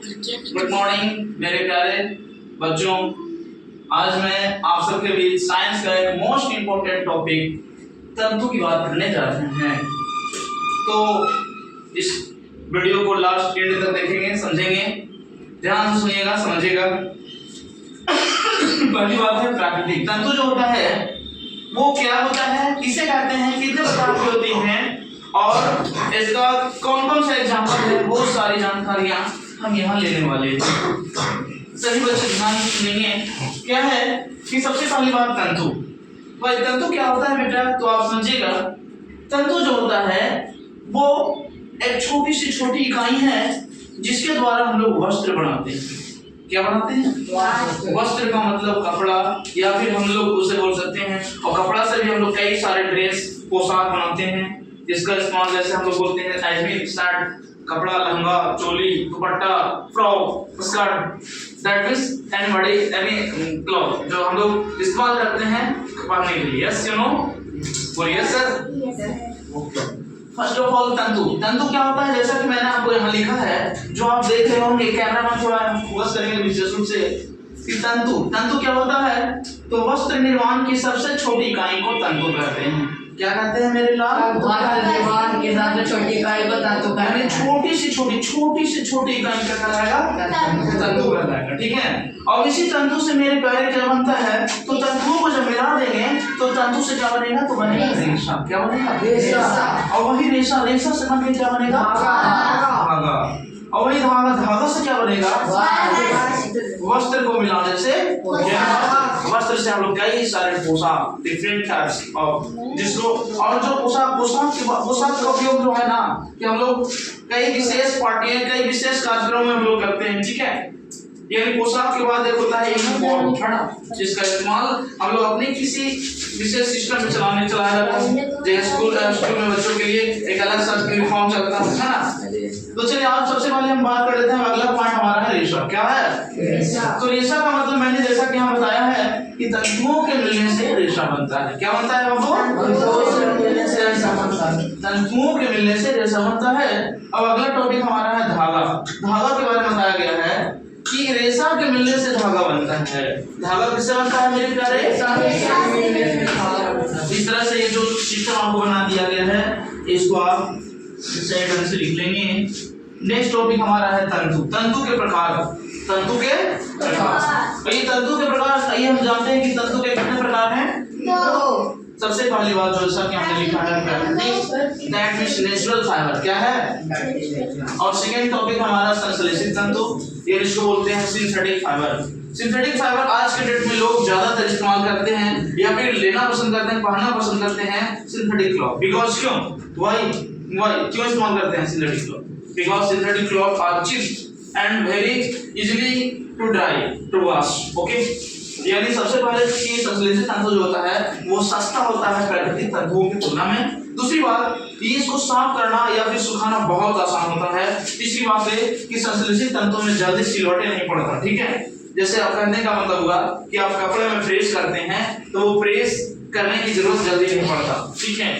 Good morning मेरे प्यारे बच्चों। आज मैं आप सबके बीच साइंस का एक मोस्ट इम्पोर्टेंट टॉपिक तंतु की बात करने जा रहे हैं। तो इस वीडियो को लास्ट एंड तक देखेंगे, समझेंगे, ध्यान से सुनिएगा, समझिएगा। पहली बात है प्राकृतिक तंतु जो होता है वो क्या होता है, किसे कहते हैं, कितने प्रकार की होती हैं और इसका कौन कौन सा एग्जाम्पल है, बहुत सारी जानकारियां हम यहाँ लेने वाले हैं। सभी बच्चे ध्यान से सुनेंगे। क्या है कि सबसे पहली बात तंतु। भाई तंतु क्या होता है बेटा, तो आप समझिएगा। तंतु जो होता है वो एक छोटी सी छोटी इकाई है जिसके द्वारा हम लोग वस्त्र बनाते हैं। क्या बनाते हैं? वस्त्र का मतलब कपड़ा, या फिर हम लोग उसे बोल सकते हैं, और कपड़ा से भी हम लोग कई सारे ड्रेस पोशाक बनाते हैं जिसका इस्तेमाल जैसे हम लोग बोलते हैं एडमी शर्ट, कपड़ा, lehenga, choli, dupatta, frock, skirt, that means any cloth जो हम लोग इस्तेमाल करते हैं पहनने के लिए। यस यू नो, बोलिए सर। फर्स्ट ऑफ ऑल तंतु। तंतु क्या होता है, जैसा कि मैंने आपको यहाँ लिखा है, जो आप देख रहे होंगे, कैमरा में थोड़ा फोकस करेंगे विशेष रूप से कि तंतु क्या होता है, तो वस्त्र निर्माण की सबसे छोटी इकाई को तंतु कहते हैं। क्या कहते हैं मेरे लाल? वस्त्र निर्माण की सबसे छोटी इकाई को तंतु कहते हैं। छोटी से छोटी इकाई क्या कहलाएगा? तंतु कहलाएगा। ठीक है। और इसी तंतु से मेरे प्यारे क्या बनता है, तो तंतुओं को जब मिला देंगे तो तंतु से क्या बनेगा, तो बनेगा रेशा। क्या बनेगा? रेशा। और वही रेशा से बनकर क्या बनेगा? धागा। और वही धागा से क्या बनेगा? वस्त्र को मिलाने से वस्त्र से हम लोग कई सारे पोशाक, डिफरेंट टाइप्स ऑफ, जिसको और जो पोशाक का उपयोग जो है ना, कि हम लोग कई विशेष पार्टियां, कई विशेष कार्यक्रमों में हम लोग करते हैं। ठीक है। यानी पोशाक के बाद एक होता है यूनिफॉर्म, जिसका इस्तेमाल हम लोग अपने किसी विशेष सिस्टम में चलाया जाता है। जैसे स्कूल में बच्चों के लिए एक अलग सा यूनिफॉर्म चलता है ना। तो चलिए आज सबसे पहले हम बात कर लेते हैं, अगला पॉइंट हमारा है रेशा। क्या है? रेशा। तो रेशा का मतलब मैंने जैसा कि यहाँ बताया है कि तंतुओं के मिलने से रेशा बनता है। क्या बनता है बाबू? तंतुओं के मिलने से रेशा बनता है। अब अगला टॉपिक हमारा है धागा। धागा के बारे में बताया गया है कि रेशा के मिलने से धागा बनता है। धागा किससे बनता है मेरे प्यारे? इस तरह से ये जो सिस्टम आपको बना दिया गया है, इसको आप सही ढंग से लिख लेंगे। नेक्स्ट टॉपिक हमारा है तंतु। तंतु के प्रकार। आइए हम जानते हैं कि तंतु के कितने प्रकार हैं। सबसे पहली बात जो जैसा कि हमने लिखा है प्राकृतिक, दैट मींस नेचुरल फाइबर। क्या है? और सेकंड टॉपिक हमारा संश्लेषित तंतु, ये इसको बोलते हैं सिंथेटिक फाइबर। सिंथेटिक फाइबर आज के डेट में लोग ज्यादातर इस्तेमाल करते हैं या फिर लेना पसंद करते हैं, पहनना पसंद करते हैं सिंथेटिक क्लॉथ। बिकॉज क्यों? क्यों इस्तेमाल करते हैं synthetic cloth? Because synthetic cloth are cheap and very easily to dry to wash. Okay. यानी सबसे पहले कि संश्लेषित तंतु जो होता है वो सस्ता होता है प्राकृतिक तंतुओं की तुलना में। दूसरी बात, ये इसको साफ करना या फिर सुखाना बहुत आसान होता है। तीसरी बात है कि संश्लेषित तंतुओं में जल्दी सिलवटें नहीं पड़ता। ठीक है। जैसे आप कहने का मतलब हुआ कि आप कपड़े में प्रेस करते हैं तो वो प्रेस करने की जरूरत जल्दी नहीं पड़ता। ठीक है।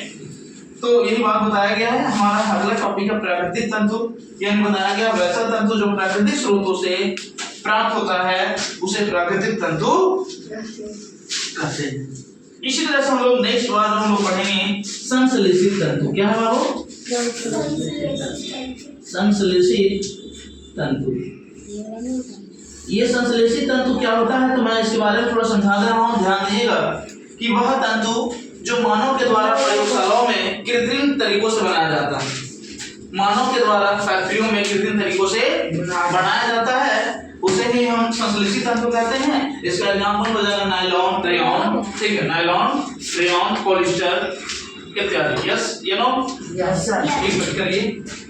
तो यही बात बताया गया है। हमारा अगला टॉपिक है प्राकृतिक तंतु। यानी बताया गया वैसा तंतु जो प्राकृतिक स्रोतों से प्राप्त होता है उसे प्राकृतिक तंतु कहते हैं। इसी तरह से हम लोग नेक्स्ट बार हम लोग पढ़ेंगे संश्लेषित तंतु। क्या है बाबू? संश्लेषित तंतु। ये संश्लेषित तंतु क्या होता है, तो मैं इसके बारे में थोड़ा समझा दे रहा हूँ, ध्यान दीजिएगा कि वह तंतु जो मानव के द्वारा प्रयोगशालाओं में कृत्रिम तरीकों से बनाया जाता है, मानव के द्वारा फैक्ट्रियों में कृत्रिम तरीकों से बनाया जाता है, उसे ही हम संश्लेषित तंतु कहते हैं। इसका एग्जांपल हो जाएगा नायलॉन, रेयॉन। ठीक है। नायलॉन, रेयॉन, पॉलिस्टर इत्यादि। Yes you no. Yes sir. एक मिनट करिए।